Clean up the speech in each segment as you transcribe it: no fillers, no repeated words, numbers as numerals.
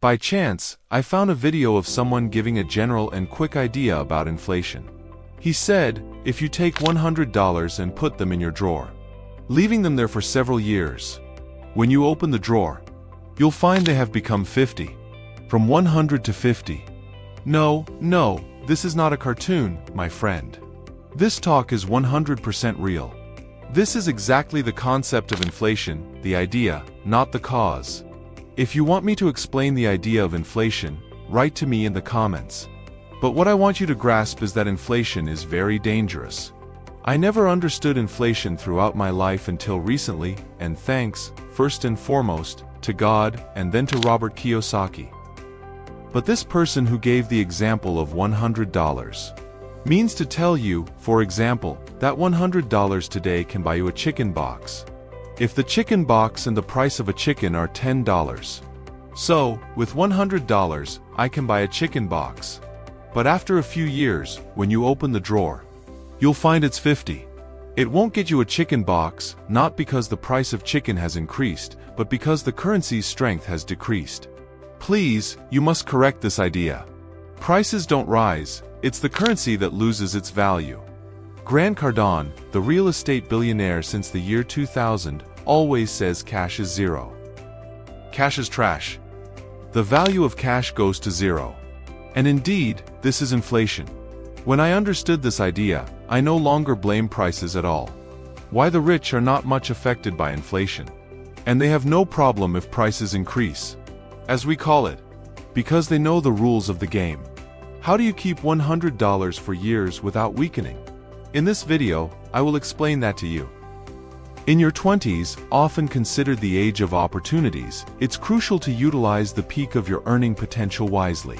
By chance, I found a video of someone giving a general and quick idea about inflation. He said, if you take $100 and put them in your drawer, leaving them there for several years, when you open the drawer, you'll find they have become 50. From 100 to 50. No, this is not a cartoon, my friend. This talk is 100% real. This is exactly the concept of inflation, the idea, not the cause. If you want me to explain the idea of inflation, write to me in the comments. But what I want you to grasp is that inflation is very dangerous. I never understood inflation throughout my life until recently, and thanks, first and foremost, to God, and then to Robert Kiyosaki. But this person who gave the example of $100 means to tell you, for example, that $100 today can buy you a chicken box. If the chicken box and the price of a chicken are $10. So, with $100, I can buy a chicken box. But after a few years, when you open the drawer, you'll find it's 50. It won't get you a chicken box, not because the price of chicken has increased, but because the currency's strength has decreased. Please, you must correct this idea. Prices don't rise, it's the currency that loses its value. Grant Cardone, the real estate billionaire since the year 2000, always says cash is zero. Cash is trash. The value of cash goes to zero. And indeed, this is inflation. When I understood this idea, I no longer blame prices at all. Why the rich are not much affected by inflation. And they have no problem if prices increase, as we call it, because they know the rules of the game. How do you keep $100 for years without weakening? In this video, I will explain that to you. In your 20s, often considered the age of opportunities, it's crucial to utilize the peak of your earning potential wisely.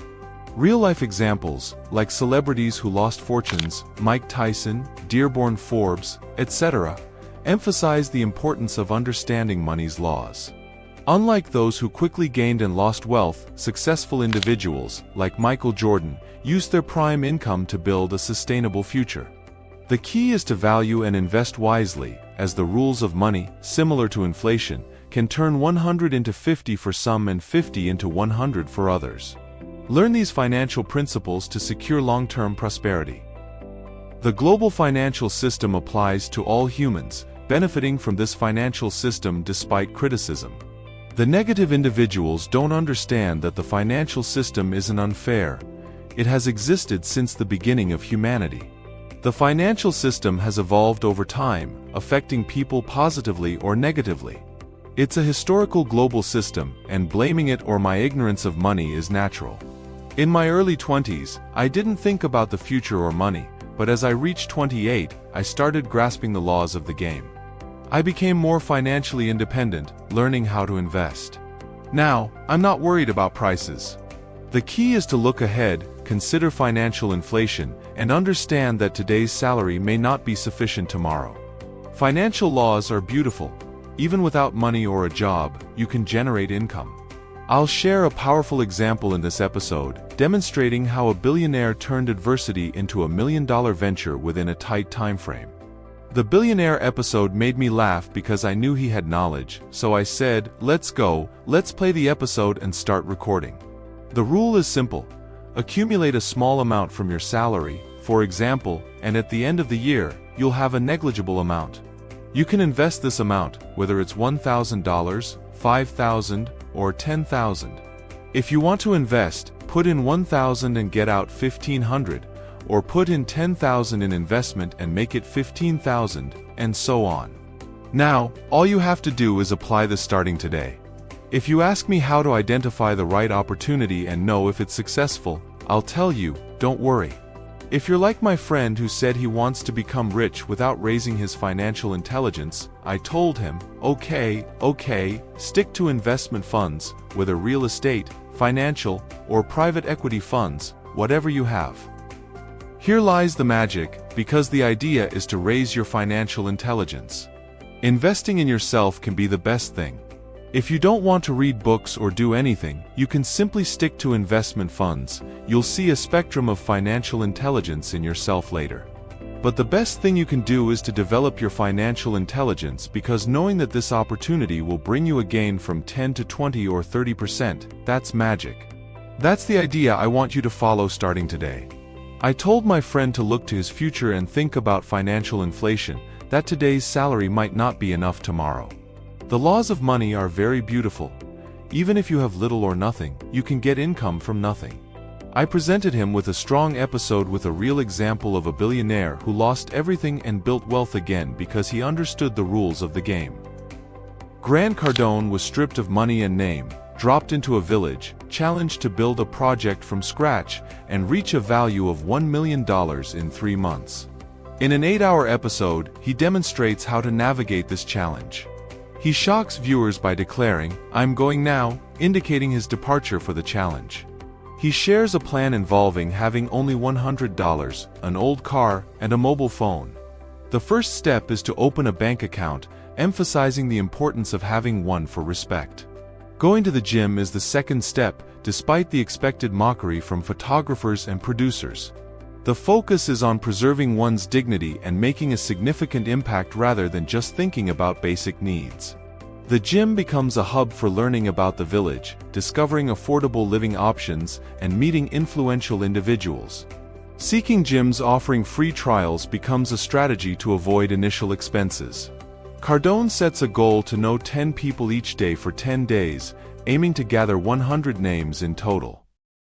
Real-life examples, like celebrities who lost fortunes, Mike Tyson, Dearborn Forbes, etc., emphasize the importance of understanding money's laws. Unlike those who quickly gained and lost wealth, successful individuals, like Michael Jordan, used their prime income to build a sustainable future. The key is to value and invest wisely, as the rules of money, similar to inflation, can turn 100 into 50 for some and 50 into 100 for others. Learn these financial principles to secure long-term prosperity. The global financial system applies to all humans, benefiting from this financial system despite criticism. The negative individuals don't understand that the financial system isn't unfair. It has existed since the beginning of humanity. The financial system has evolved over time, affecting people positively or negatively. It's a historical global system, and blaming it or my ignorance of money is natural. In my early 20s, I didn't think about the future or money, but as I reached 28, I started grasping the laws of the game. I became more financially independent, learning how to invest. Now, I'm not worried about prices. The key is to look ahead, consider financial inflation, and understand that today's salary may not be sufficient tomorrow. Financial laws are beautiful. Even without money or a job, you can generate income. I'll share a powerful example in this episode, demonstrating how a billionaire turned adversity into a $1 million venture within a tight time frame. The billionaire episode made me laugh because I knew he had knowledge, so I said, let's go, let's play the episode and start recording. The rule is simple. Accumulate a small amount from your salary, for example, and at the end of the year, you'll have a negligible amount. You can invest this amount, whether it's $1,000, $5,000, or $10,000. If you want to invest, put in $1,000 and get out $1,500, or put in $10,000 in investment and make it $15,000, and so on. Now, all you have to do is apply this starting today. If you ask me how to identify the right opportunity and know if it's successful, I'll tell you, don't worry. If you're like my friend who said he wants to become rich without raising his financial intelligence, I told him, okay, stick to investment funds, whether real estate, financial, or private equity funds, whatever you have. Here lies the magic, because the idea is to raise your financial intelligence. Investing in yourself can be the best thing. If you don't want to read books or do anything, you can simply stick to investment funds. You'll see a spectrum of financial intelligence in yourself later. But the best thing you can do is to develop your financial intelligence, because knowing that this opportunity will bring you a gain from 10 to 20 or 30%, that's magic. That's the idea I want you to follow starting today. I told my friend to look to his future and think about financial inflation, that today's salary might not be enough tomorrow. The laws of money are very beautiful. Even if you have little or nothing, you can get income from nothing. I presented him with a strong episode with a real example of a billionaire who lost everything and built wealth again because he understood the rules of the game. Grant Cardone was stripped of money and name, dropped into a village, challenged to build a project from scratch, and reach a value of $1 million in 3 months. In an 8-hour episode, he demonstrates how to navigate this challenge. He shocks viewers by declaring, "I'm going now," indicating his departure for the challenge. He shares a plan involving having only $100, an old car, and a mobile phone. The first step is to open a bank account, emphasizing the importance of having one for respect. Going to the gym is the second step, despite the expected mockery from photographers and producers. The focus is on preserving one's dignity and making a significant impact rather than just thinking about basic needs. The gym becomes a hub for learning about the village, discovering affordable living options, and meeting influential individuals. Seeking gyms offering free trials becomes a strategy to avoid initial expenses. Cardone sets a goal to know 10 people each day for 10 days, aiming to gather 100 names in total.